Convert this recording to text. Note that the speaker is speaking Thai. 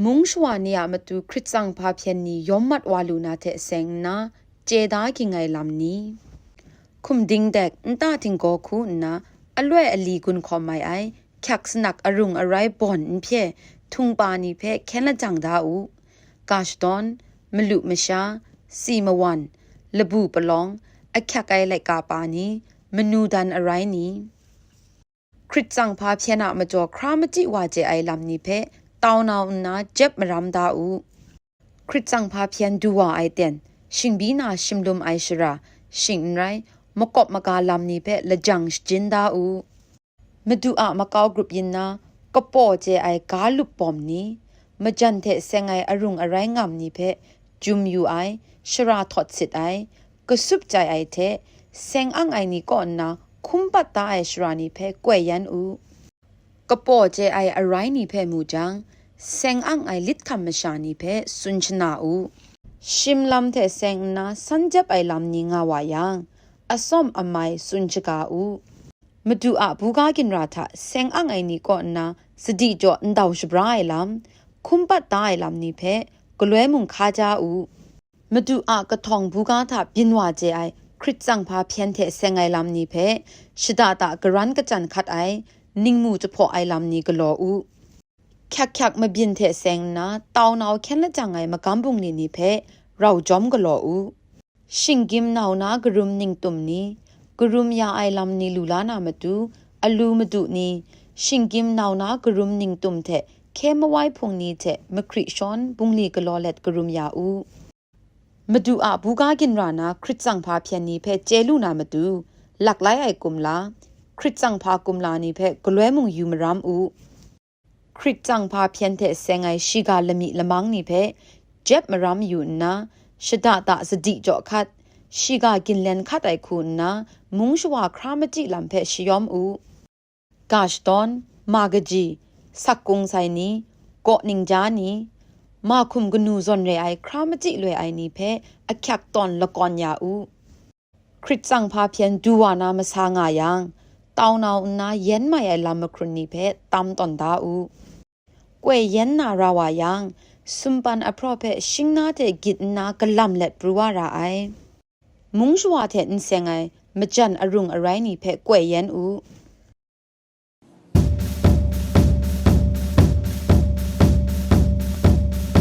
มุงชวานียมาตูคริสจังพาเพียนนี้ยอมมัดวาลูนาเทเซงนาเจดากิไงลำนี้คุมดิงเด็กนตาทิงโกคูนะอล่วยอลีกุนคอมไม่ไอคักสนักอรุงอะไรบ่อนเพียทุงปานีเพแค่ละจังดาอูกาชดอนมลุมชาซีมวันระบุปลองอคักไอไหลกาปานีมนูดันอะไรนี้คริสจังพาเพียนะมาจอครามจิวาเจไอลำนี้เพตาวนาวนาเจ็บมรำดาอูคริสจังพาเพียนดูว่าไอเตียนชิงบีนาชิมลุมไอชราชิงไรมกบมกาลำนี้เพละจังจินดาอูมาดูอะมากาวกรุปยินนากปอเจไอกาลุปปอมนี้มาจันเทเซงไออรุงอะไรงามนี้เพจุมยูไอชราทอดสิทไอกระสุบใจไอเทเซงอังไอนี้ก่อนนะคุมปัตตาไอชรานี้เพกวยยันอูกปอเจไออะไรนี้เพมูจังเซงอังไอลิดคำมชานีเพสุนชนาอูชิมลำเทเซงนาสันเจ็บไอลำนี้งาวายังอสมอไมสุนชกาอูมาดูอะบูกากินราทะเซงอังไอนี้ก่อนนะสติจ่อดาวชบรายลำคุมปัตตาไอลำนี้เพกล้วยมุงคาจาอูมาดูอะกระทองบูกาทะบินวาเจไอคริสจังพาเพียนเทเซงไอลำนี้เพชิดาตากรันกจันคัดไอนิ่งมูจะพอไอลำนี้กลออูคักมาบินเทเซงนะตาวนาวแค่ละจังไงมากำบุงนี้เพเราจอมกลออูชิงกิมนาวนะกรุมนิ่งตุมนี้กรุมยาไอลำนี้ลูลานามาดูอลูมาดูนี้ชิงกิมนาวนะกรุมนิ่งตุมเทเคมาไว้พงนี้เทมคริชอนบุงลีกลอเล็ดกรุมยาอูมาดูอะบูกากินรานะคริสจังพาเพียนนี้เพเจลูนามาดูหลักไลไอกุมลาคริสจังพากุมลานี้เพกล้วยมุงยูมรามอูคริสจังพาเพียนเทเซงไอชิกาละมิละมังนี้เพเจ็บมรามอยู่นะชดาตาสติจ่อคัดชิกากินเลนคัดไอคุณนะมุงชวาครามจิลำเพชยอมอูกาชตอนมากจีสักกุงไซนี้เกาะนิงจานี้มาคุมกนูซอนเรไอครามจิเลยไอนี้เพอคักตอนละกอนยาอูคริสจังพาเพียนดูวานามาสางายังตาวนาวนาเย็นไม่ไอลำมครุนี้เพตามตอนดาอูกวยเย็นนาราวายังสุมปันอพรเพชิงนาเทกิดนากลำเล็ดปรัวราไอมุงชวาเทนเซงไอมจันอรุงอะไรนี่เพกวยเย็นอู